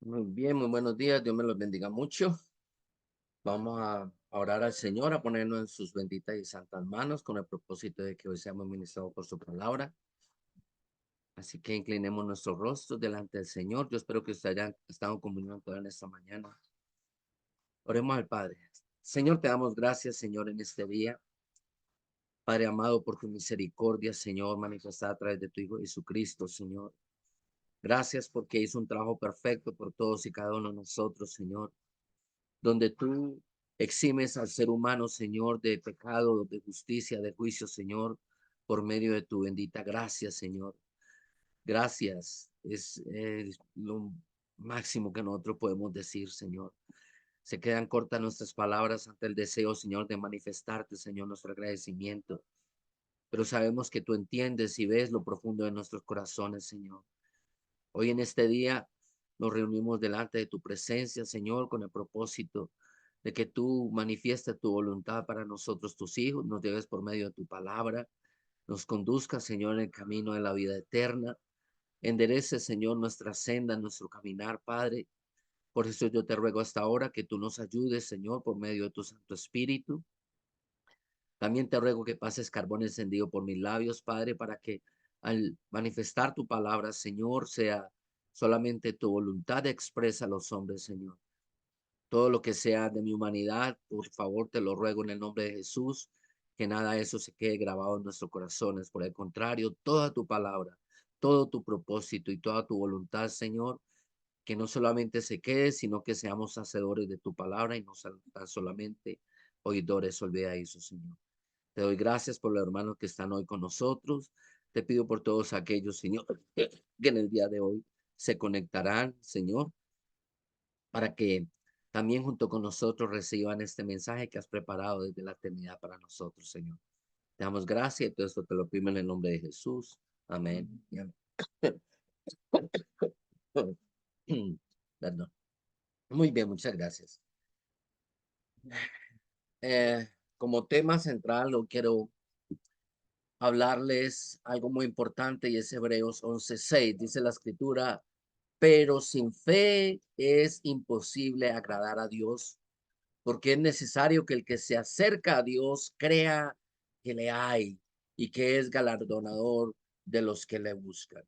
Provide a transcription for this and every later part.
Muy bien, muy buenos días. Dios me los bendiga mucho. Vamos a orar al Señor, a ponernos en sus benditas y santas manos con el propósito de que hoy seamos ministrados por su palabra. Así que inclinemos nuestros rostros delante del Señor. Yo espero que ustedes hayan estado en comunión toda en esta mañana. Oremos al Padre. Señor, te damos gracias, Señor, en este día. Padre amado, por tu misericordia, Señor, manifestada a través de tu Hijo Jesucristo, Señor. Gracias porque hizo un trabajo perfecto por todos y cada uno de nosotros, Señor, donde tú eximes al ser humano, Señor, de pecado, de justicia, de juicio, Señor, por medio de tu bendita gracia, Señor. Gracias, es lo máximo que nosotros podemos decir, Señor. Se quedan cortas nuestras palabras ante el deseo, Señor, de manifestarte, Señor, nuestro agradecimiento. Pero sabemos que tú entiendes y ves lo profundo de nuestros corazones, Señor. Hoy en este día nos reunimos delante de tu presencia, Señor, con el propósito de que tú manifiestes tu voluntad para nosotros, tus hijos, nos lleves por medio de tu palabra, nos conduzca, Señor, en el camino de la vida eterna. Enderece, Señor, nuestra senda, nuestro caminar, Padre. Por eso yo te ruego hasta ahora que tú nos ayudes, Señor, por medio de tu Santo Espíritu. También te ruego que pases carbón encendido por mis labios, Padre, para que al manifestar tu palabra, Señor, sea solamente tu voluntad expresa a los hombres, Señor. Todo lo que sea de mi humanidad, por favor, te lo ruego en el nombre de Jesús, que nada de eso se quede grabado en nuestros corazones. Por el contrario, toda tu palabra, todo tu propósito y toda tu voluntad, Señor, que no solamente se quede, sino que seamos hacedores de tu palabra y no tan solamente oidores olvidadizos, Señor. Te doy gracias por los hermanos que están hoy con nosotros. Te pido por todos aquellos, Señor, que en el día de hoy se conectarán, Señor, para que también junto con nosotros reciban este mensaje que has preparado desde la eternidad para nosotros, Señor. Te damos gracias y todo esto te lo pido en el nombre de Jesús. Amén. Y amén. Perdón. Muy bien, muchas gracias. Eh, Como tema central, lo quiero hablarles algo muy importante y es Hebreos 11:6. Dice la escritura, pero sin fe es imposible agradar a Dios, porque es necesario que el que se acerca a Dios crea que le hay y que es galardonador de los que le buscan.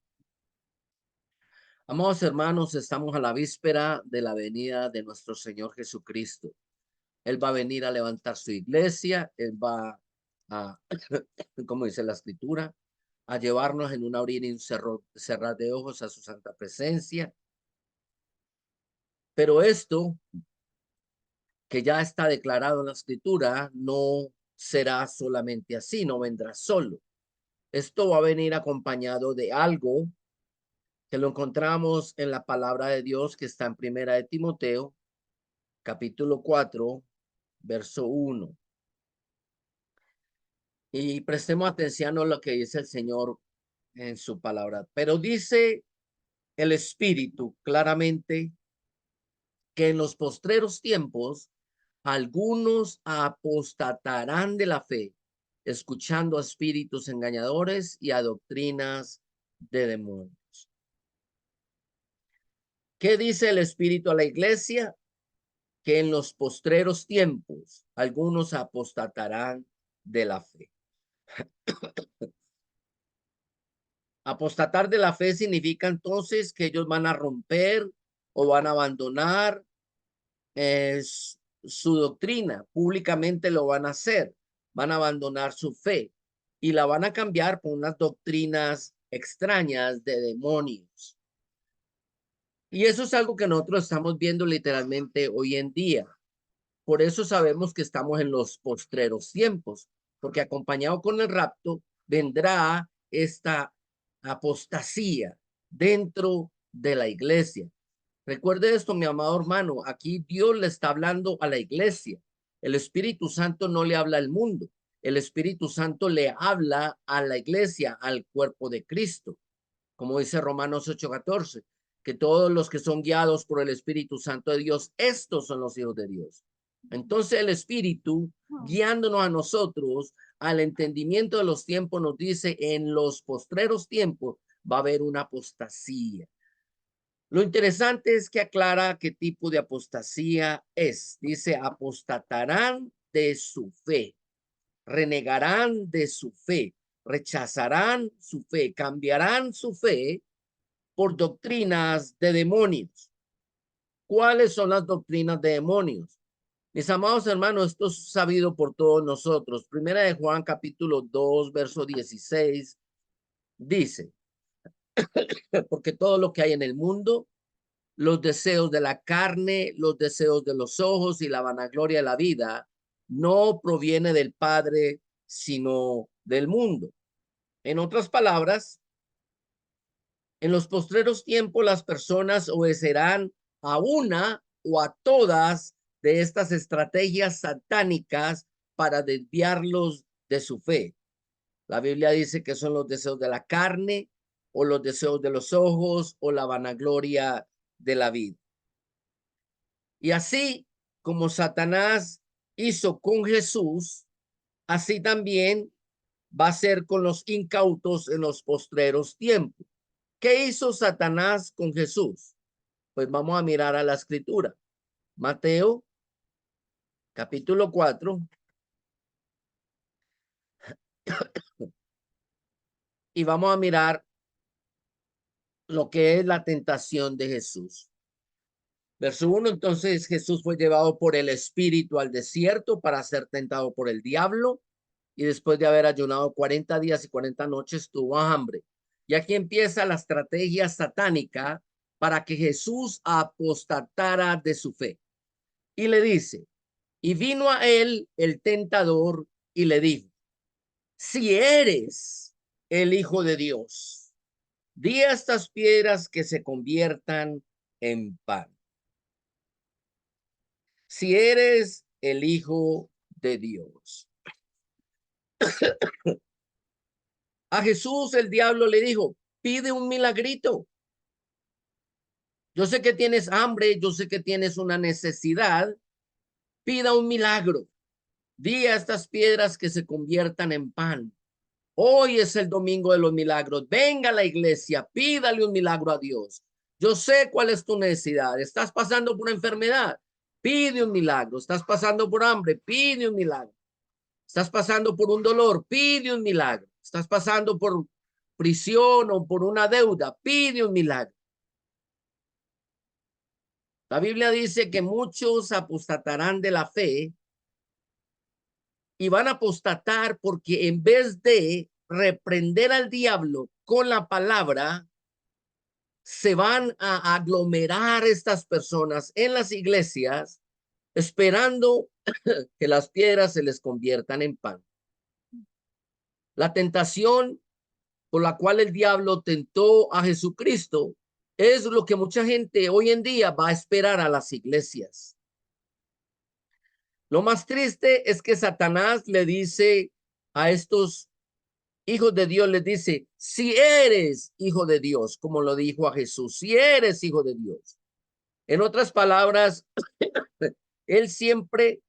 Amados hermanos, estamos a la víspera de la venida de nuestro Señor Jesucristo. Él va a venir a levantar su iglesia, Él va a, como dice la escritura, a llevarnos en un abrir y un cerrar de ojos a su santa presencia. Pero esto que ya está declarado en la escritura no será solamente así, no vendrá solo. Esto va a venir acompañado de algo que lo encontramos en la palabra de Dios que está en Primera de Timoteo, capítulo 4, verso 1. Y prestemos atención a lo que dice el Señor en su palabra. Pero dice el Espíritu claramente que en los postreros tiempos algunos apostatarán de la fe, escuchando a espíritus engañadores y a doctrinas de demonios. ¿Qué dice el Espíritu a la iglesia? Que en los postreros tiempos algunos apostatarán de la fe. Apostatar de la fe significa entonces que ellos van a romper o van a abandonar su doctrina, públicamente lo van a hacer, van a abandonar su fe y la van a cambiar por unas doctrinas extrañas de demonios. Y eso es algo que nosotros estamos viendo literalmente hoy en día. Por eso sabemos que estamos en los postreros tiempos, porque acompañado con el rapto vendrá esta apostasía dentro de la iglesia. Recuerde esto, mi amado hermano, aquí Dios le está hablando a la iglesia. El Espíritu Santo no le habla al mundo. El Espíritu Santo le habla a la iglesia, al cuerpo de Cristo. Como dice Romanos 8:14, que todos los que son guiados por el Espíritu Santo de Dios, estos son los hijos de Dios. Entonces el Espíritu, guiándonos a nosotros al entendimiento de los tiempos, nos dice, en los postreros tiempos va a haber una apostasía. Lo interesante es que aclara qué tipo de apostasía es. Dice, apostatarán de su fe, renegarán de su fe, rechazarán su fe, cambiarán su fe por doctrinas de demonios. ¿Cuáles son las doctrinas de demonios? Mis amados hermanos, esto es sabido por todos nosotros. Primera de Juan, capítulo 2, verso 16, dice, porque todo lo que hay en el mundo, los deseos de la carne, los deseos de los ojos y la vanagloria de la vida, no proviene del Padre, sino del mundo. En otras palabras, en los postreros tiempos las personas obedecerán a una o a todas de estas estrategias satánicas para desviarlos de su fe. La Biblia dice que son los deseos de la carne o los deseos de los ojos o la vanagloria de la vida. Y así como Satanás hizo con Jesús, así también va a ser con los incautos en los postreros tiempos. ¿Qué hizo Satanás con Jesús? Pues vamos a mirar a la escritura. Mateo, capítulo 4, y vamos a mirar lo que es la tentación de Jesús. Verso 1, entonces Jesús fue llevado por el Espíritu al desierto para ser tentado por el diablo, y después de haber ayunado 40 días y 40 noches tuvo hambre. Y aquí empieza la estrategia satánica para que Jesús apostatara de su fe. Y le dice, y vino a él el tentador y le dijo, si eres el Hijo de Dios, di a estas piedras que se conviertan en pan. Si eres el Hijo de Dios. A Jesús el diablo le dijo, pide un milagrito. Yo sé que tienes hambre, yo sé que tienes una necesidad. Pida un milagro. Di a estas piedras que se conviertan en pan. Hoy es el domingo de los milagros. Venga a la iglesia, pídale un milagro a Dios. Yo sé cuál es tu necesidad. Estás pasando por una enfermedad, pide un milagro. Estás pasando por hambre, pide un milagro. Estás pasando por un dolor, pide un milagro. Estás pasando por prisión o por una deuda, pide un milagro. La Biblia dice que muchos apostatarán de la fe y van a apostatar porque en vez de reprender al diablo con la palabra, se van a aglomerar estas personas en las iglesias esperando que las piedras se les conviertan en pan. La tentación por la cual el diablo tentó a Jesucristo es lo que mucha gente hoy en día va a esperar a las iglesias. Lo más triste es que Satanás le dice a estos hijos de Dios, les dice, si eres hijo de Dios, como lo dijo a Jesús, si eres hijo de Dios. En otras palabras, él siempre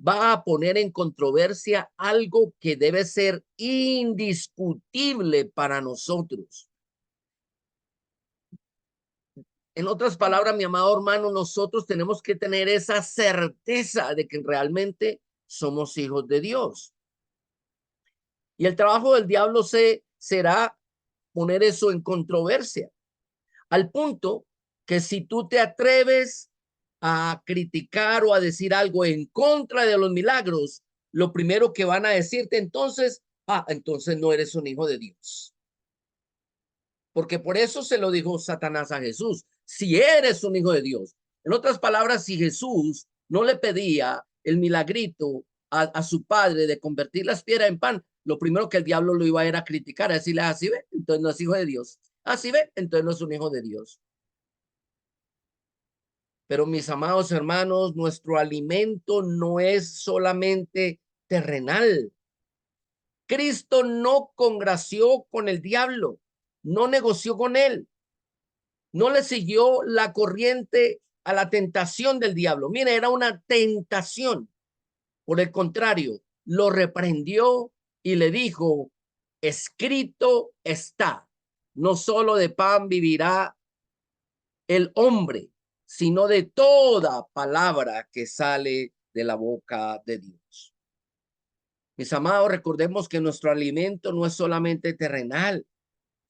va a poner en controversia algo que debe ser indiscutible para nosotros. En otras palabras, mi amado hermano, nosotros tenemos que tener esa certeza de que realmente somos hijos de Dios. Y el trabajo del diablo será poner eso en controversia, al punto que si tú te atreves a criticar o a decir algo en contra de los milagros, lo primero que van a decirte entonces, entonces no eres un hijo de Dios. Porque por eso se lo dijo Satanás a Jesús, si eres un hijo de Dios. En otras palabras, si Jesús no le pedía el milagrito a su padre de convertir las piedras en pan, lo primero que el diablo lo iba a ir a criticar, a decirle, así ve, entonces no es hijo de Dios. Así ve, entonces no es un hijo de Dios. Pero mis amados hermanos, nuestro alimento no es solamente terrenal. Cristo no congració con el diablo, no negoció con él, no le siguió la corriente a la tentación del diablo. Mire, era una tentación. Por el contrario, lo reprendió y le dijo, escrito está, no solo de pan vivirá el hombre, sino de toda palabra que sale de la boca de Dios. Mis amados, recordemos que nuestro alimento no es solamente terrenal,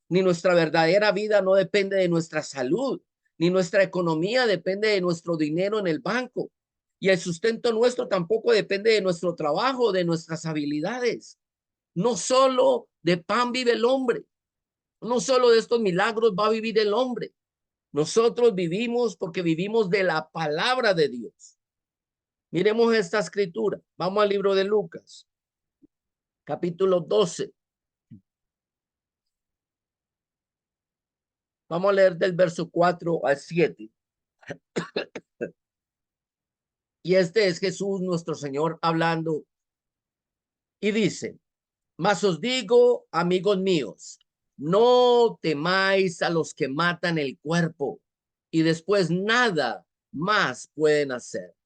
ni nuestra verdadera vida no depende de nuestra salud, ni nuestra economía depende de nuestro dinero en el banco. Y el sustento nuestro tampoco depende de nuestro trabajo, de nuestras habilidades. No solo de pan vive el hombre, no solo de estos milagros va a vivir el hombre. Nosotros vivimos porque vivimos de la palabra de Dios. Miremos esta escritura. Vamos al libro de Lucas, capítulo 12. Vamos a leer del verso 4 al 7. Y este es Jesús nuestro Señor hablando y dice: mas os digo, amigos míos, no temáis a los que matan el cuerpo y después nada más pueden hacer.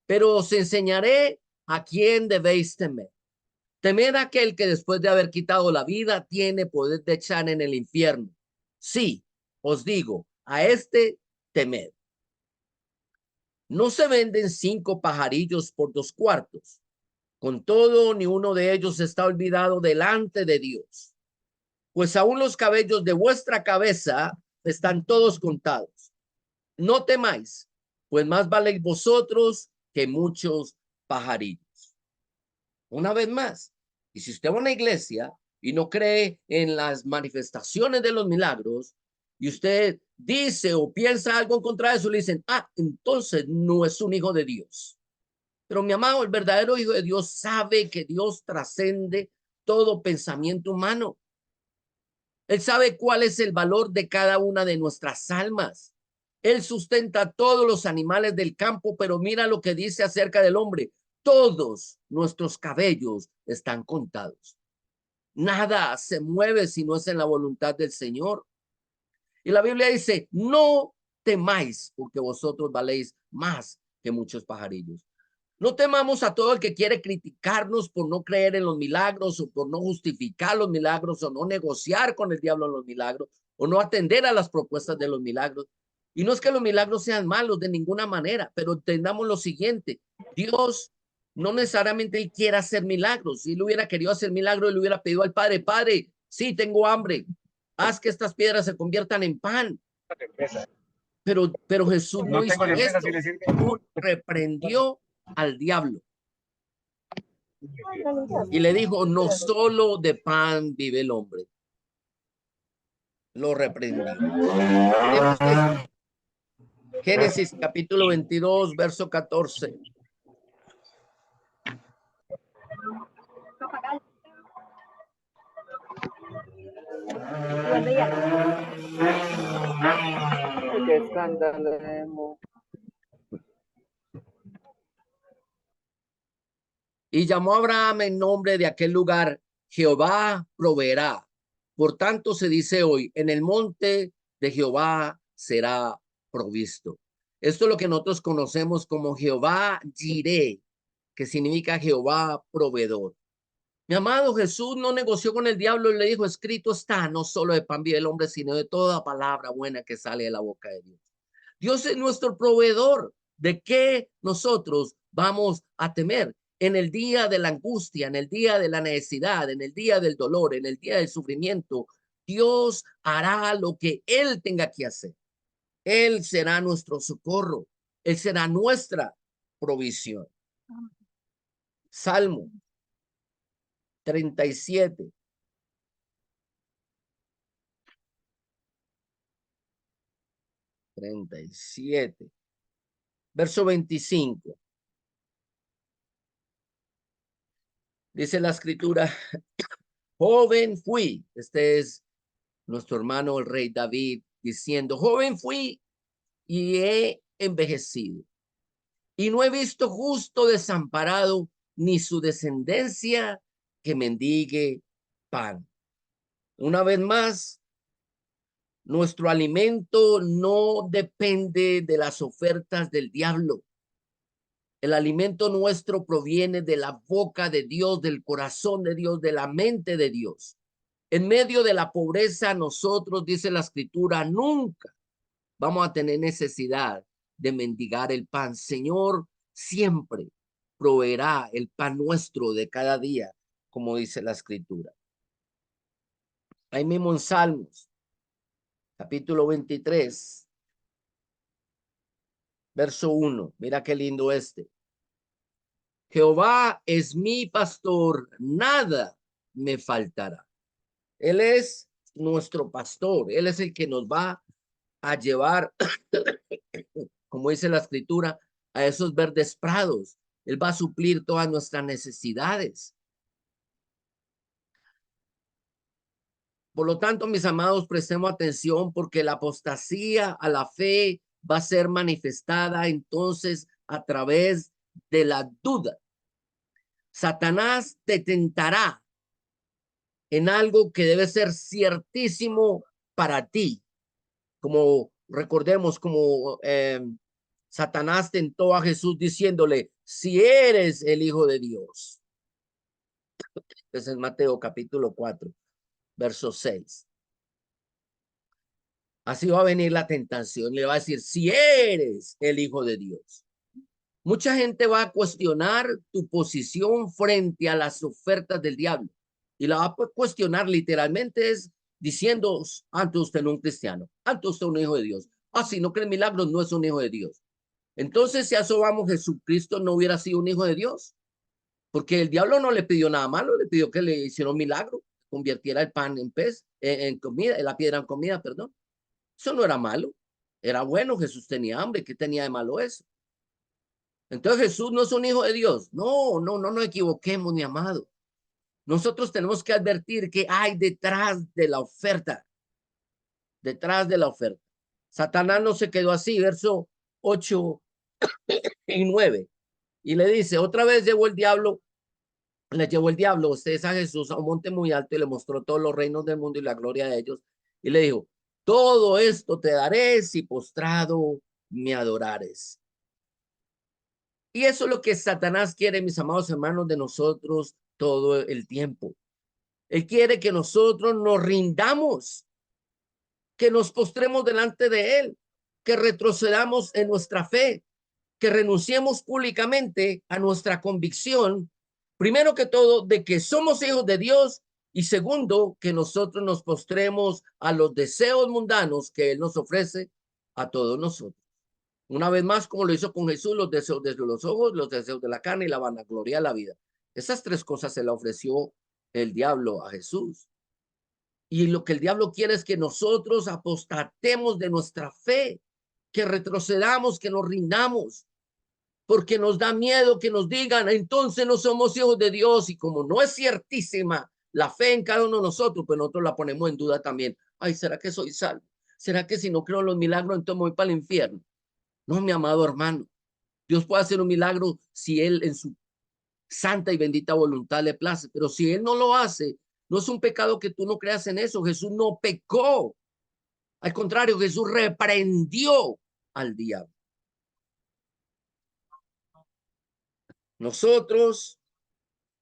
Pero os enseñaré a quién debéis temer. Temed a aquel que después de haber quitado la vida tiene poder de echar en el infierno. Sí, os digo, a este temed. No se venden 5 pajarillos por 2 cuartos. Con todo, ni uno de ellos está olvidado delante de Dios. Pues aún los cabellos de vuestra cabeza están todos contados. No temáis, pues más valéis vosotros que muchos pajarillos. Una vez más, y si usted va a una iglesia y no cree en las manifestaciones de los milagros, y usted dice o piensa algo en contra de eso, le dicen: entonces no es un hijo de Dios. Pero mi amado, el verdadero hijo de Dios sabe que Dios trascende todo pensamiento humano. Él sabe cuál es el valor de cada una de nuestras almas. Él sustenta a todos los animales del campo, pero mira lo que dice acerca del hombre: todos nuestros cabellos están contados. Nada se mueve si no es en la voluntad del Señor. Y la Biblia dice: no temáis, porque vosotros valéis más que muchos pajarillos. No temamos a todo el que quiere criticarnos por no creer en los milagros o por no justificar los milagros o no negociar con el diablo en los milagros o no atender a las propuestas de los milagros. Y no es que los milagros sean malos de ninguna manera, pero entendamos lo siguiente: Dios no necesariamente él quiere hacer milagros. Si él hubiera querido hacer milagros, él le hubiera pedido al Padre: Padre, sí, tengo hambre, haz que estas piedras se conviertan en pan. Pero Jesús no hizo esto. Jesús reprendió al diablo y le dijo: no solo de pan vive el hombre. Lo reprendió. Génesis capítulo 22, verso 14. Qué escándalo. Y llamó a Abraham en nombre de aquel lugar: Jehová proveerá. Por tanto se dice hoy: en el monte de Jehová será provisto. Esto es lo que nosotros conocemos como Jehová Jireh, que significa Jehová proveedor. Mi amado, Jesús no negoció con el diablo y le dijo: escrito está, no solo de pan vive el hombre, sino de toda palabra buena que sale de la boca de Dios. Dios es nuestro proveedor. ¿De qué nosotros vamos a temer? En el día de la angustia, en el día de la necesidad, en el día del dolor, en el día del sufrimiento, Dios hará lo que Él tenga que hacer. Él será nuestro socorro. Él será nuestra provisión. Salmo 37. Verso 25. Dice la escritura: joven fui. Este es nuestro hermano el rey David diciendo: joven fui y he envejecido, y no he visto justo desamparado, ni su descendencia que mendigue pan. Una vez más, nuestro alimento no depende de las ofertas del diablo. El alimento nuestro proviene de la boca de Dios, del corazón de Dios, de la mente de Dios. En medio de la pobreza, nosotros, dice la escritura, nunca vamos a tener necesidad de mendigar el pan. Señor siempre proveerá el pan nuestro de cada día, como dice la escritura. Ahí mismo en Salmos, capítulo 23, verso 1. Mira qué lindo este. Jehová es mi pastor, nada me faltará. Él es nuestro pastor, él es el que nos va a llevar, como dice la escritura, a esos verdes prados. Él va a suplir todas nuestras necesidades. Por lo tanto, mis amados, prestemos atención porque la apostasía a la fe va a ser manifestada entonces a través de la duda. Satanás te tentará en algo que debe ser ciertísimo para ti. Como recordemos, como Satanás tentó a Jesús diciéndole, si eres el Hijo de Dios. Ese es Mateo capítulo 4, verso 6. Así va a venir la tentación. Le va a decir, si eres el Hijo de Dios. Mucha gente va a cuestionar tu posición frente a las ofertas del diablo. Y la va a cuestionar literalmente es diciendo, antes usted no es un cristiano, antes usted es un hijo de Dios. Ah, si no cree en milagros, no es un hijo de Dios. Entonces, si a eso vamos, Jesucristo no hubiera sido un hijo de Dios. Porque el diablo no le pidió nada malo, le pidió que le hiciera un milagro, convirtiera el pan en pez, en comida, la piedra en comida, perdón. Eso no era malo, era bueno, Jesús tenía hambre, ¿qué tenía de malo eso? Entonces Jesús no es un hijo de Dios. No, no, no nos equivoquemos, mi amado. Nosotros tenemos que advertir que hay detrás de la oferta, detrás de la oferta. Satanás no se quedó así, verso 8 y 9. Y le dice, otra vez llevó el diablo, le llevó el diablo, ustedes a Jesús a un monte muy alto y le mostró todos los reinos del mundo y la gloria de ellos. Y le dijo, todo esto te daré si postrado me adorares. Y eso es lo que Satanás quiere, mis amados hermanos, de nosotros todo el tiempo. Él quiere que nosotros nos rindamos, que nos postremos delante de él, que retrocedamos en nuestra fe, que renunciemos públicamente a nuestra convicción, primero que todo, de que somos hijos de Dios y segundo, que nosotros nos postremos a los deseos mundanos que él nos ofrece a todos nosotros. Una vez más, como lo hizo con Jesús, los deseos de los ojos, los deseos de la carne y la vanagloria de la vida. Esas tres cosas se la ofreció el diablo a Jesús. Y lo que el diablo quiere es que nosotros apostatemos de nuestra fe, que retrocedamos, que nos rindamos, porque nos da miedo que nos digan, entonces no somos hijos de Dios. Y como no es ciertísima la fe en cada uno de nosotros, pues nosotros la ponemos en duda también. Ay, ¿será que soy salvo? ¿Será que si no creo en los milagros, entonces me voy para el infierno? No, mi amado hermano, Dios puede hacer un milagro si él en su santa y bendita voluntad le place, pero si él no lo hace, no es un pecado que tú no creas en eso. Jesús no pecó. Al contrario, Jesús reprendió al diablo. Nosotros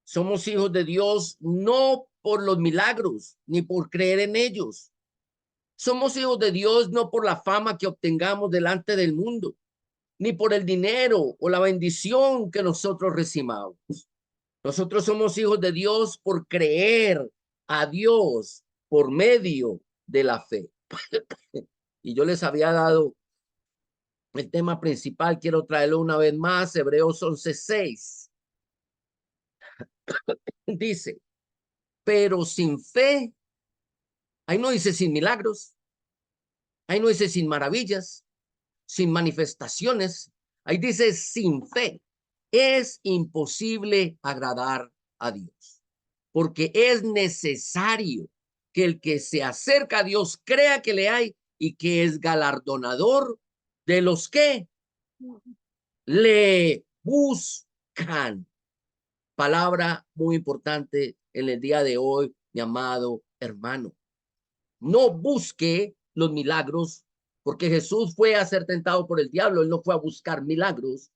somos hijos de Dios no por los milagros ni por creer en ellos. Somos hijos de Dios no por la fama que obtengamos delante del mundo, ni por el dinero o la bendición que nosotros recibamos. Nosotros somos hijos de Dios por creer a Dios por medio de la fe. Y yo les había dado el tema principal, quiero traerlo una vez más, Hebreos 11:6. Dice, pero sin fe, ahí no dice sin milagros, ahí no dice sin maravillas, sin manifestaciones, ahí dice sin fe. Es imposible agradar a Dios, porque es necesario que el que se acerca a Dios crea que le hay y que es galardonador de los que le buscan. Palabra muy importante en el día de hoy, mi amado hermano. No busque los milagros, porque Jesús fue a ser tentado por el diablo, él no fue a buscar milagros.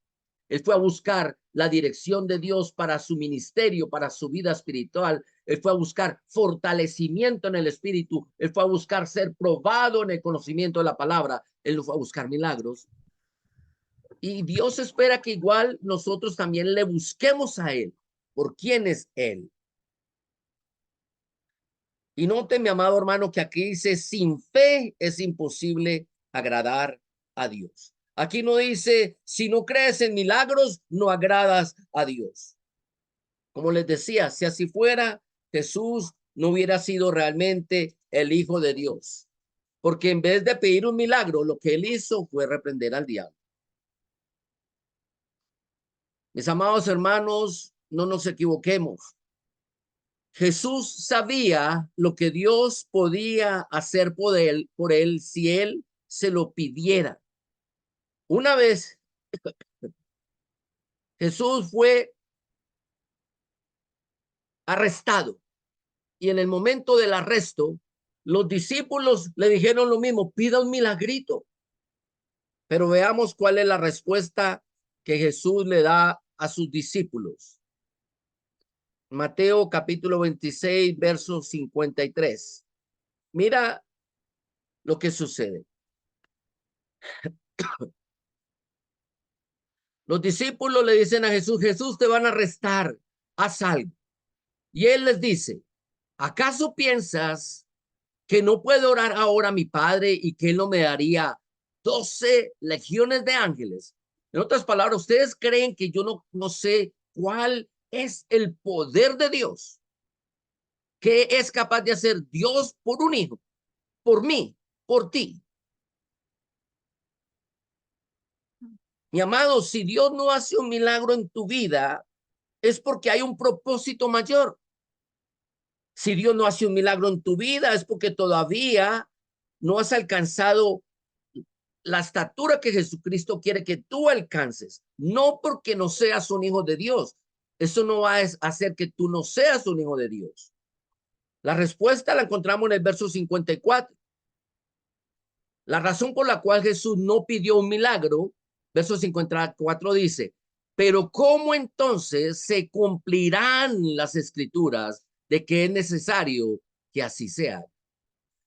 Él fue a buscar la dirección de Dios para su ministerio, para su vida espiritual. Él fue a buscar fortalecimiento en el espíritu. Él fue a buscar ser probado en el conocimiento de la palabra. Él no fue a buscar milagros. Y Dios espera que igual nosotros también le busquemos a Él. ¿Por quién es Él? Y note, mi amado hermano, que aquí dice, sin fe es imposible agradar a Dios. Aquí no dice, si no crees en milagros, no agradas a Dios. Como les decía, si así fuera, Jesús no hubiera sido realmente el Hijo de Dios. Porque en vez de pedir un milagro, lo que él hizo fue reprender al diablo. Mis amados hermanos, no nos equivoquemos. Jesús sabía lo que Dios podía hacer por él si él se lo pidiera. Una vez Jesús fue arrestado y en el momento del arresto, los discípulos le dijeron lo mismo, pida un milagrito. Pero veamos cuál es la respuesta que Jesús le da a sus discípulos. Mateo capítulo 26, verso 53. Mira lo que sucede. Los discípulos le dicen a Jesús, Jesús, te van a arrestar, haz algo. Y él les dice, ¿acaso piensas que no puedo orar ahora a mi Padre y que él no me daría 12 legiones de ángeles? En otras palabras, ¿ustedes creen que yo no sé cuál es el poder de Dios? ¿Qué es capaz de hacer Dios por un hijo? Por mí, por ti. Mi amado, si Dios no hace un milagro en tu vida, es porque hay un propósito mayor. Si Dios no hace un milagro en tu vida, es porque todavía no has alcanzado la estatura que Jesucristo quiere que tú alcances. No porque no seas un hijo de Dios. Eso no va a hacer que tú no seas un hijo de Dios. La respuesta la encontramos en el verso 54. La razón por la cual Jesús no pidió un milagro, verso 54 dice, pero ¿cómo entonces se cumplirán las escrituras de que es necesario que así sea?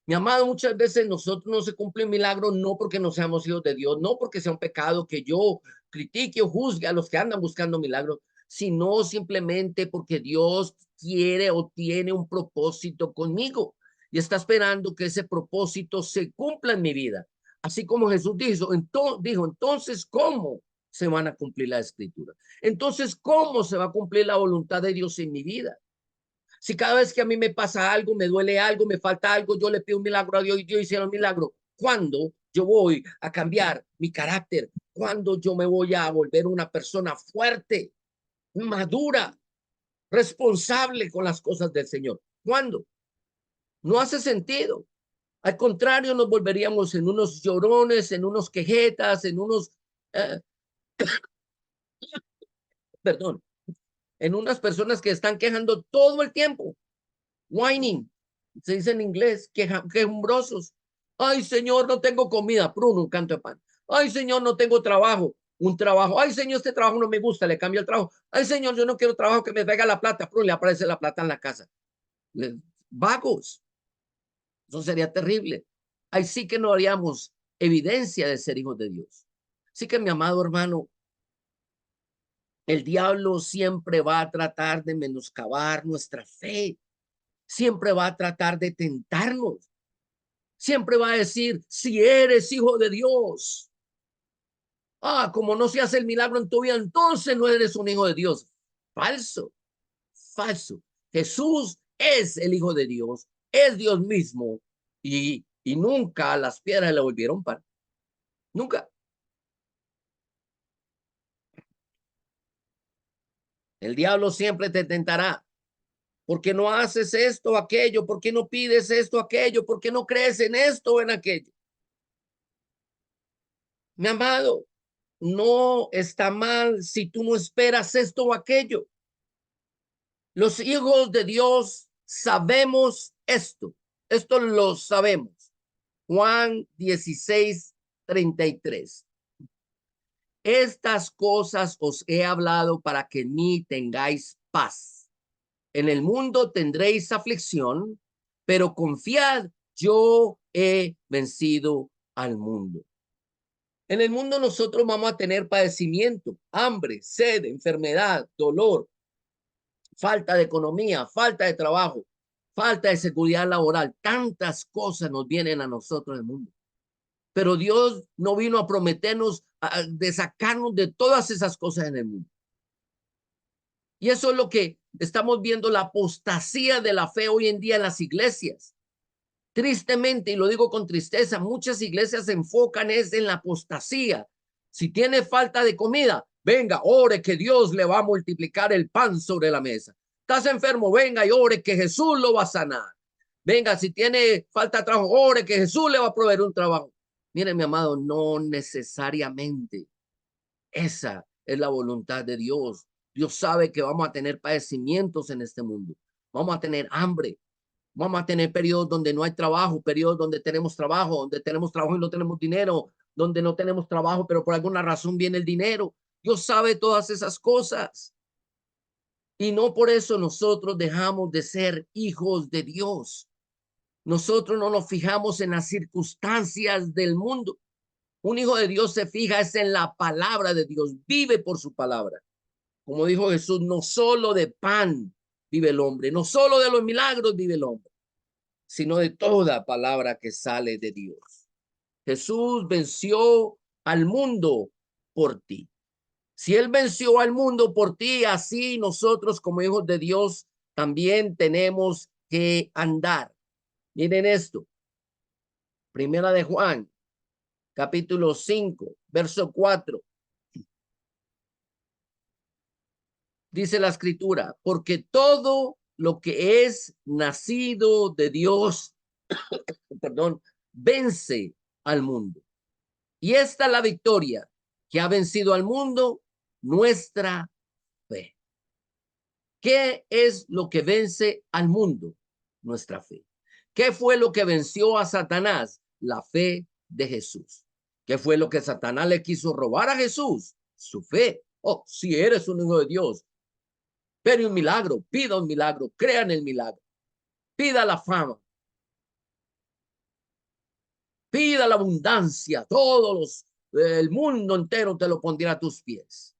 Mi amado, muchas veces nosotros no se cumple un milagro no porque no seamos hijos de Dios, no porque sea un pecado que yo critique o juzgue a los que andan buscando milagros, sino simplemente porque Dios quiere o tiene un propósito conmigo y está esperando que ese propósito se cumpla en mi vida. Así como Jesús dijo, entonces, ¿cómo se van a cumplir la escritura? Entonces, ¿cómo se va a cumplir la voluntad de Dios en mi vida? Si cada vez que a mí me pasa algo, me duele algo, me falta algo, yo le pido un milagro a Dios y Dios hiciera un milagro, ¿cuándo yo voy a cambiar mi carácter? ¿Cuándo yo me voy a volver una persona fuerte, madura, responsable con las cosas del Señor? ¿Cuándo? No hace sentido. Al contrario, nos volveríamos en unos llorones, en unos quejetas, en unos, eh, perdón, en unas personas que están quejando todo el tiempo. Whining, se dice en inglés, quejumbrosos. Ay, Señor, no tengo comida, pruno un canto de pan. Ay, Señor, no tengo trabajo, un trabajo. Ay, Señor, este trabajo no me gusta, le cambio el trabajo. Ay, Señor, yo no quiero trabajo que me traiga la plata, pruno, le aparece la plata en la casa. Vagos, eso sería terrible. Ahí sí que no haríamos evidencia de ser hijos de Dios. Así que, mi amado hermano, el diablo siempre va a tratar de menoscabar nuestra fe. Siempre va a tratar de tentarnos. Siempre va a decir, si eres hijo de Dios. Como no se hace el milagro en tu vida, entonces no eres un hijo de Dios. Falso, falso. Jesús es el hijo de Dios, es Dios mismo y nunca las piedras le volvieron pan. Nunca. El diablo siempre te tentará. ¿Por qué no haces esto o aquello? ¿Por qué no pides esto o aquello? ¿Por qué no crees en esto o en aquello? Mi amado, no está mal si tú no esperas esto o aquello. Los hijos de Dios sabemos esto. Esto lo sabemos. Juan 16:33. Estas cosas os he hablado para que en mí tengáis paz. En el mundo tendréis aflicción, pero confiad, yo he vencido al mundo. En el mundo nosotros vamos a tener padecimiento, hambre, sed, enfermedad, dolor, falta de economía, falta de trabajo, falta de seguridad laboral. Tantas cosas nos vienen a nosotros en el mundo. Pero Dios no vino a prometernos de sacarnos de todas esas cosas en el mundo. Y eso es lo que estamos viendo, la apostasía de la fe hoy en día en las iglesias. Tristemente, y lo digo con tristeza, muchas iglesias se enfocan es en la apostasía. Si tiene falta de comida, venga, ore que Dios le va a multiplicar el pan sobre la mesa. Estás enfermo, venga y ore que Jesús lo va a sanar. Venga, si tiene falta de trabajo, ore que Jesús le va a proveer un trabajo. Mire, mi amado, no necesariamente esa es la voluntad de Dios. Dios sabe que vamos a tener padecimientos en este mundo. Vamos a tener hambre. Vamos a tener periodos donde no hay trabajo, periodos donde tenemos trabajo y no tenemos dinero, donde no tenemos trabajo, pero por alguna razón viene el dinero. Dios sabe todas esas cosas. Y no por eso nosotros dejamos de ser hijos de Dios. Nosotros no nos fijamos en las circunstancias del mundo. Un hijo de Dios se fija es en la palabra de Dios, vive por su palabra. Como dijo Jesús, no solo de pan vive el hombre, no solo de los milagros vive el hombre, sino de toda palabra que sale de Dios. Jesús venció al mundo por ti. Si Él venció al mundo por ti, así nosotros como hijos de Dios también tenemos que andar. Miren esto. Primera de Juan, capítulo 5, verso 4. Dice la escritura, porque todo lo que es nacido de Dios, perdón, vence al mundo. Y esta es la victoria que ha vencido al mundo, nuestra fe. ¿Qué es lo que vence al mundo? Nuestra fe. ¿Qué fue lo que venció a Satanás? La fe de Jesús. ¿Qué fue lo que Satanás le quiso robar a Jesús? Su fe. Oh, si eres un hijo de Dios, pide un milagro, pida un milagro, crea en el milagro, pida la fama, pida la abundancia, el mundo entero te lo pondrá a tus pies.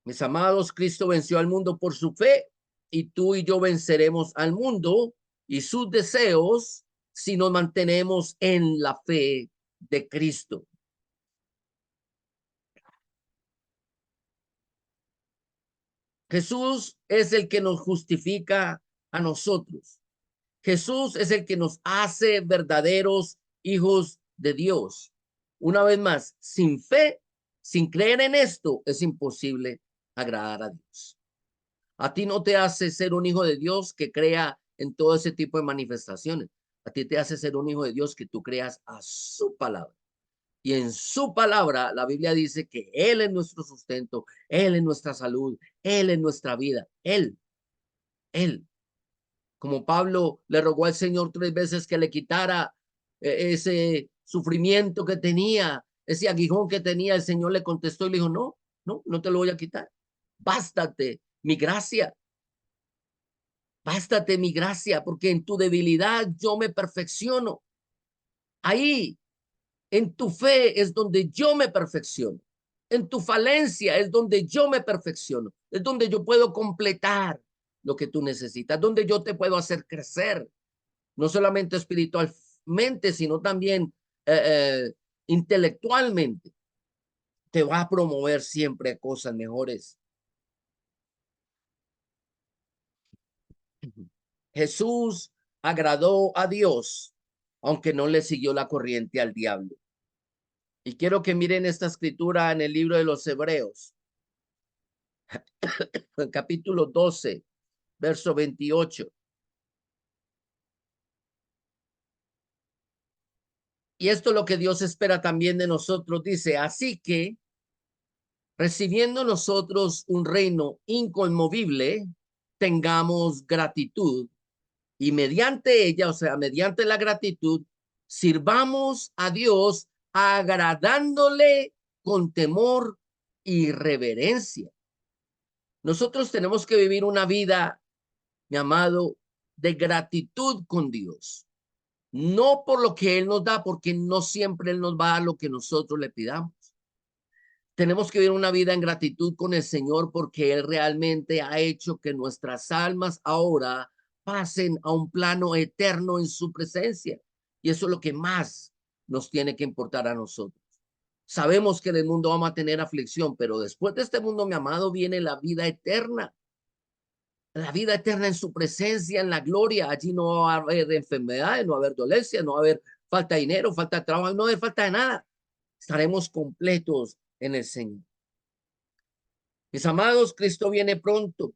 Mis amados, Cristo venció al mundo por su fe y tú y yo venceremos al mundo y sus deseos si nos mantenemos en la fe de Cristo. Jesús es el que nos justifica a nosotros. Jesús es el que nos hace verdaderos hijos de Dios. Una vez más, sin fe, sin creer en esto, es imposible agradar a Dios. A ti no te hace ser un hijo de Dios que crea en todo ese tipo de manifestaciones. A ti te hace ser un hijo de Dios que tú creas a su palabra. Y en su palabra, la Biblia dice que Él es nuestro sustento, Él es nuestra salud, Él es nuestra vida. Él. Como Pablo le rogó al Señor 3 veces que le quitara ese sufrimiento que tenía, ese aguijón que tenía, el Señor le contestó y le dijo, no te lo voy a quitar. Bástate mi gracia. Bástate mi gracia, porque en tu debilidad yo me perfecciono. Ahí, en tu fe es donde yo me perfecciono. En tu falencia es donde yo me perfecciono. Es donde yo puedo completar lo que tú necesitas, donde yo te puedo hacer crecer, no solamente espiritualmente, sino también intelectualmente. Te va a promover siempre cosas mejores. Jesús agradó a Dios, aunque no le siguió la corriente al diablo. Y quiero que miren esta escritura en el libro de los Hebreos, en capítulo 12, verso 28. Y esto es lo que Dios espera también de nosotros. Dice, así que, recibiendo nosotros un reino inconmovible, tengamos gratitud y mediante ella, o sea, mediante la gratitud, Sirvamos a Dios agradándole con temor y reverencia. Nosotros tenemos que vivir una vida, mi amado, de gratitud con Dios. No por lo que Él nos da, porque no siempre Él nos va a dar lo que nosotros le pidamos. Tenemos que vivir una vida en gratitud con el Señor porque Él realmente ha hecho que nuestras almas ahora pasen a un plano eterno en su presencia. Y eso es lo que más nos tiene que importar a nosotros. Sabemos que en el mundo vamos a tener aflicción, pero después de este mundo, mi amado, viene la vida eterna. La vida eterna en su presencia, en la gloria. Allí no va a haber enfermedades, no va a haber dolencia, no va a haber falta de dinero, falta de trabajo, no va a haber falta de nada. Estaremos completos en el Señor. Mis amados, Cristo viene pronto.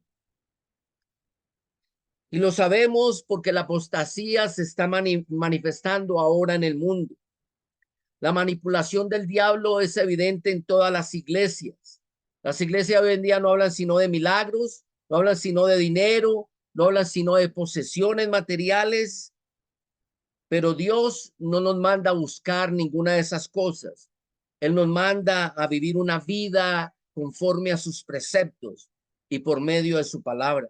Y lo sabemos porque la apostasía se está manifestando ahora en el mundo. La manipulación del diablo es evidente en todas las iglesias. Las iglesias hoy en día no hablan sino de milagros, no hablan sino de dinero, no hablan sino de posesiones materiales, pero Dios no nos manda a buscar ninguna de esas cosas. Él nos manda a vivir una vida conforme a sus preceptos y por medio de su palabra.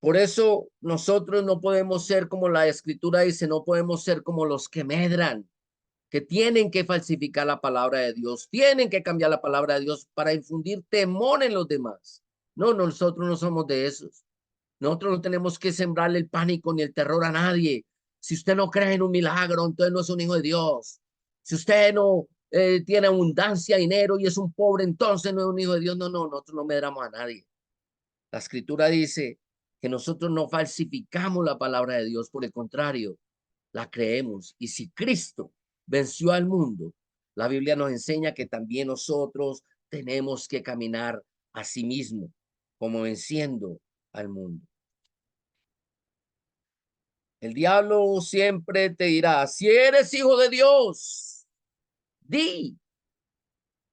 Por eso nosotros no podemos ser como la escritura dice, no podemos ser como los que medran, que tienen que falsificar la palabra de Dios, tienen que cambiar la palabra de Dios para infundir temor en los demás. No, nosotros no somos de esos. Nosotros no tenemos que sembrarle el pánico ni el terror a nadie. Si usted no cree en un milagro, entonces no es un hijo de Dios. Si usted no tiene abundancia, dinero y es un pobre, entonces no es un hijo de Dios. No, no, nosotros no medramos a nadie. La escritura dice que nosotros no falsificamos la palabra de Dios, por el contrario, la creemos. Y si Cristo venció al mundo, la Biblia nos enseña que también nosotros tenemos que caminar a sí mismo, como venciendo al mundo. El diablo siempre te dirá, si eres hijo de Dios, di.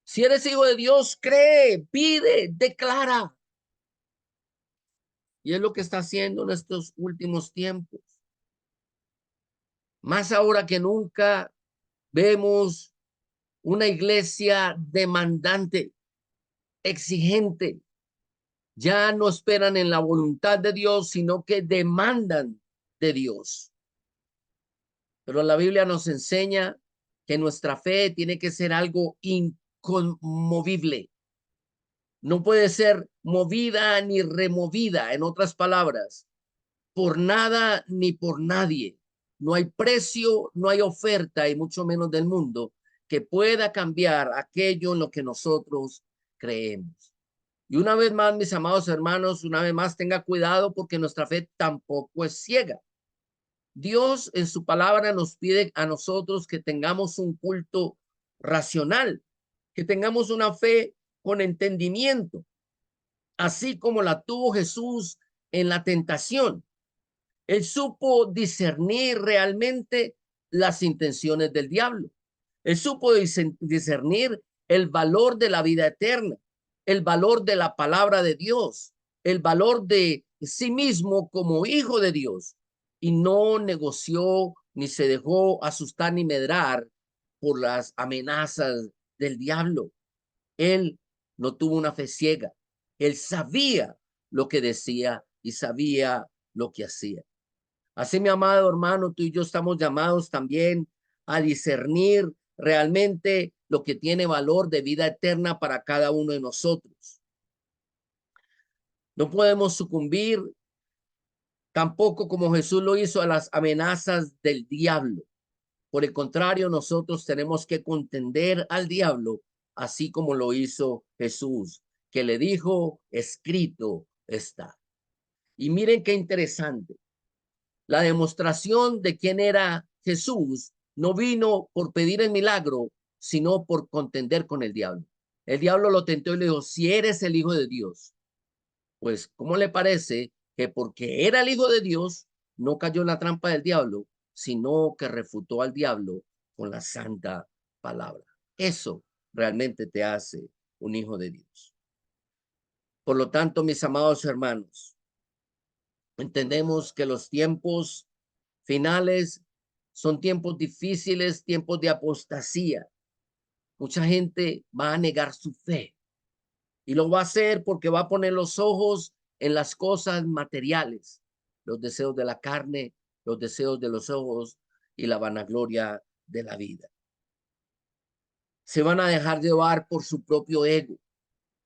Si eres hijo de Dios, cree, pide, declara. Y es lo que está haciendo en estos últimos tiempos. Más ahora que nunca vemos una iglesia demandante, exigente. Ya no esperan en la voluntad de Dios, sino que demandan de Dios. Pero la Biblia nos enseña que nuestra fe tiene que ser algo inconmovible. No puede ser movida ni removida, en otras palabras, por nada ni por nadie. No hay precio, no hay oferta, y mucho menos del mundo, que pueda cambiar aquello en lo que nosotros creemos. Y una vez más, mis amados hermanos, una vez más, tenga cuidado porque nuestra fe tampoco es ciega. Dios en su palabra nos pide a nosotros que tengamos un culto racional, que tengamos una fe con entendimiento, así como la tuvo Jesús en la tentación. Él supo discernir realmente las intenciones del diablo. Él supo discernir el valor de la vida eterna, el valor de la palabra de Dios, el valor de sí mismo como hijo de Dios. Y no negoció ni se dejó asustar ni medrar por las amenazas del diablo. Él no tuvo una fe ciega. Él sabía lo que decía y sabía lo que hacía. Así, mi amado hermano, tú y yo estamos llamados también a discernir realmente lo que tiene valor de vida eterna para cada uno de nosotros. No podemos sucumbir tampoco como Jesús lo hizo a las amenazas del diablo. Por el contrario, nosotros tenemos que contender al diablo, así como lo hizo Jesús, que le dijo, escrito está. Y miren qué interesante. La demostración de quién era Jesús no vino por pedir el milagro, sino por contender con el diablo. El diablo lo tentó y le dijo, si eres el hijo de Dios, pues, ¿cómo le parece que porque era el hijo de Dios, no cayó en la trampa del diablo, sino que refutó al diablo con la santa palabra? Eso realmente te hace un hijo de Dios. Por lo tanto, mis amados hermanos, entendemos que los tiempos finales Son tiempos difíciles, tiempos de apostasía. Mucha gente va a negar su fe y lo va a hacer porque va a poner los ojos en las cosas materiales, los deseos de la carne, los deseos de los ojos y la vanagloria de la vida. Se van a dejar llevar por su propio ego,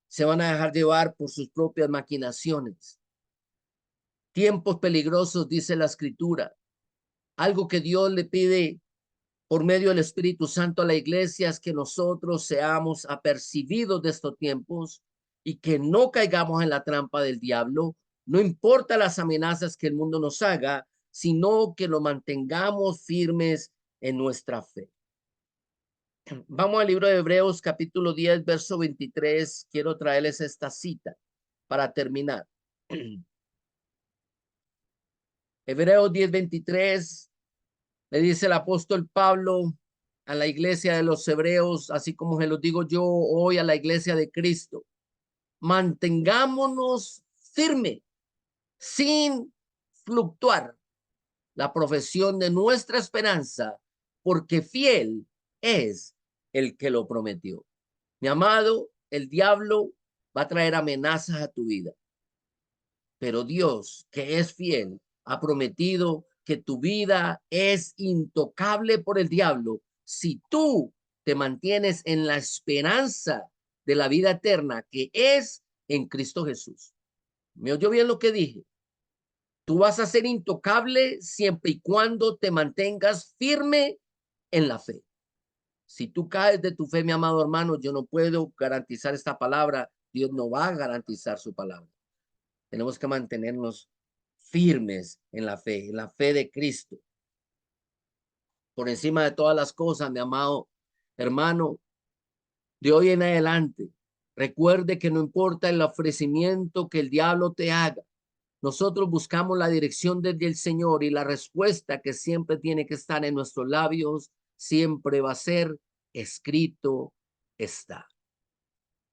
se van a dejar llevar por sus propias maquinaciones. Tiempos peligrosos, dice la Escritura. Algo que Dios le pide por medio del Espíritu Santo a la iglesia es que nosotros seamos apercibidos de estos tiempos y que no caigamos en la trampa del diablo, no importa las amenazas que el mundo nos haga, sino que lo mantengamos firmes en nuestra fe. Vamos al libro de Hebreos, capítulo 10, verso 23. Quiero traerles esta cita para terminar. Hebreos 10, 23. Le dice el apóstol Pablo a la iglesia de los hebreos, así como se los digo yo hoy a la iglesia de Cristo: mantengámonos firme, sin fluctuar, la profesión de nuestra esperanza, porque fiel es el que lo prometió. Mi amado, el diablo va a traer amenazas a tu vida, pero Dios, que es fiel, ha prometido que tu vida es intocable por el diablo si tú te mantienes en la esperanza de la vida eterna que es en Cristo Jesús. ¿Me oyó bien lo que dije? Tú vas a ser intocable siempre y cuando te mantengas firme en la fe. Si tú caes de tu fe, mi amado hermano, yo no puedo garantizar esta palabra. Dios no va a garantizar su palabra. Tenemos que mantenernos firmes en la fe de Cristo. Por encima de todas las cosas, mi amado hermano, de hoy en adelante, recuerde que no importa el ofrecimiento que el diablo te haga, nosotros buscamos la dirección desde el Señor y la respuesta que siempre tiene que estar en nuestros labios, siempre va a ser: escrito está.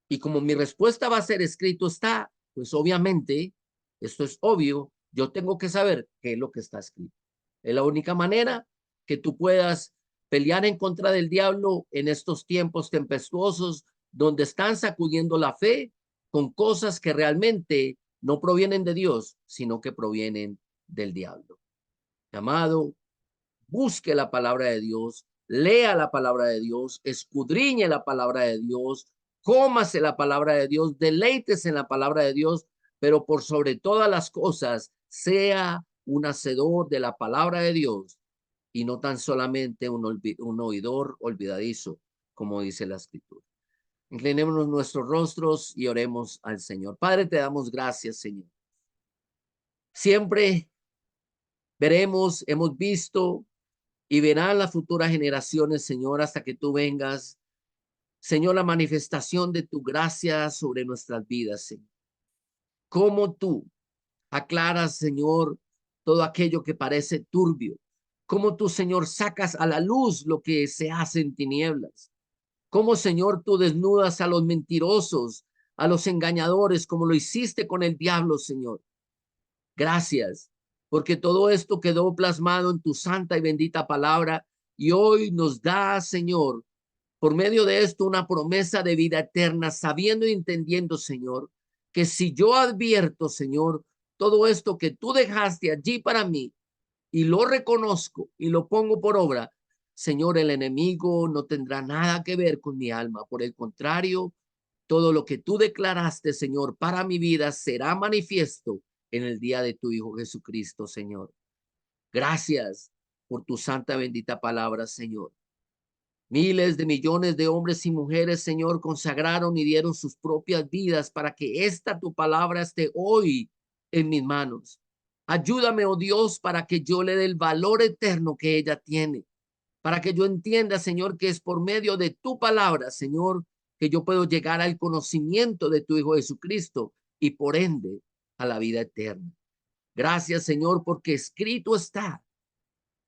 Y como mi respuesta va a ser: escrito está, pues obviamente, esto es obvio, yo tengo que saber qué es lo que está escrito. Es la única manera que tú puedas pelear en contra del diablo en estos tiempos tempestuosos donde están sacudiendo la fe con cosas que realmente no provienen de Dios, sino que provienen del diablo. Amado, busque la palabra de Dios, lea la palabra de Dios, escudriñe la palabra de Dios, cómase la palabra de Dios, deleites en la palabra de Dios, pero por sobre todas las cosas, sea un hacedor de la palabra de Dios y no tan solamente un oidor olvidadizo, como dice la Escritura. Inclinémonos nuestros rostros y oremos al Señor. Padre, te damos gracias, Señor. Siempre veremos, hemos visto y verán las futuras generaciones, Señor, hasta que tú vengas, Señor, la manifestación de tu gracia sobre nuestras vidas, Señor. Cómo tú aclaras, Señor, todo aquello que parece turbio. Cómo tú, Señor, sacas a la luz lo que se hace en tinieblas. Cómo, Señor, tú desnudas a los mentirosos, a los engañadores, como lo hiciste con el diablo, Señor. Gracias, porque todo esto quedó plasmado en tu santa y bendita palabra y hoy nos da, Señor, por medio de esto una promesa de vida eterna, sabiendo y entendiendo, Señor, que si yo advierto, Señor, todo esto que tú dejaste allí para mí y lo reconozco y lo pongo por obra, Señor, el enemigo no tendrá nada que ver con mi alma. Por el contrario, todo lo que tú declaraste, Señor, para mi vida será manifiesto en el día de tu Hijo Jesucristo, Señor. Gracias por tu santa bendita palabra, Señor. Miles de millones de hombres y mujeres, Señor, consagraron y dieron sus propias vidas para que esta tu palabra esté hoy en mis manos. Ayúdame, oh Dios, para que yo le dé el valor eterno que ella tiene, para que yo entienda, Señor, que es por medio de tu palabra, Señor, que yo puedo llegar al conocimiento de tu Hijo Jesucristo y por ende a la vida eterna. Gracias, Señor, porque escrito está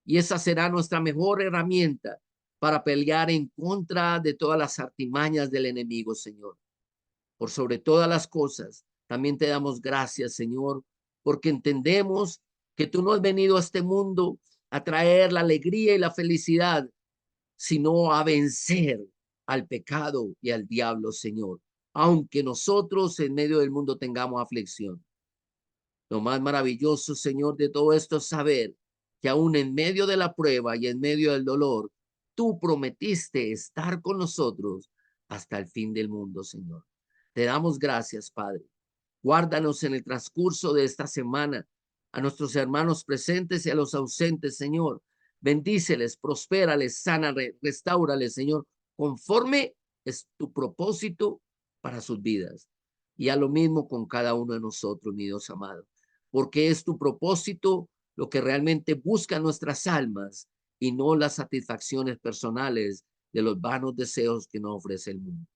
y esa será nuestra mejor herramienta para pelear en contra de todas las artimañas del enemigo, Señor. Por sobre todas las cosas, también te damos gracias, Señor, porque entendemos que tú no has venido a este mundo a traer la alegría y la felicidad, sino a vencer al pecado y al diablo, Señor. Aunque nosotros en medio del mundo tengamos aflicción. Lo más maravilloso, Señor, de todo esto es saber que aún en medio de la prueba y en medio del dolor, tú prometiste estar con nosotros hasta el fin del mundo, Señor. Te damos gracias, Padre. Guárdanos en el transcurso de esta semana a nuestros hermanos presentes y a los ausentes, Señor. Bendíceles, prospérales, sánales, restáurales, Señor, conforme es tu propósito para sus vidas. Y a lo mismo con cada uno de nosotros, mi Dios amado, porque es tu propósito lo que realmente busca nuestras almas y no las satisfacciones personales de los vanos deseos que nos ofrece el mundo.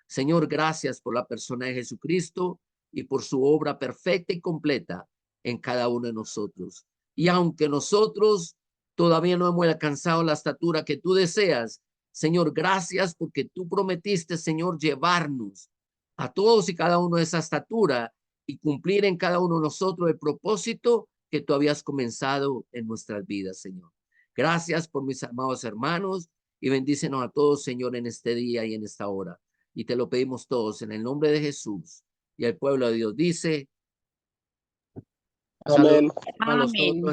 Señor, gracias por la persona de Jesucristo y por su obra perfecta y completa en cada uno de nosotros. Y aunque nosotros todavía no hemos alcanzado la estatura que tú deseas, Señor, gracias porque tú prometiste, Señor, llevarnos a todos y cada uno de esa estatura y cumplir en cada uno de nosotros el propósito que tú habías comenzado en nuestras vidas, Señor. Gracias por mis amados hermanos y bendícenos a todos, Señor, en este día y en esta hora. Y te lo pedimos todos en el nombre de Jesús. Y el pueblo de Dios dice, saludos Amén. a los Amén. otros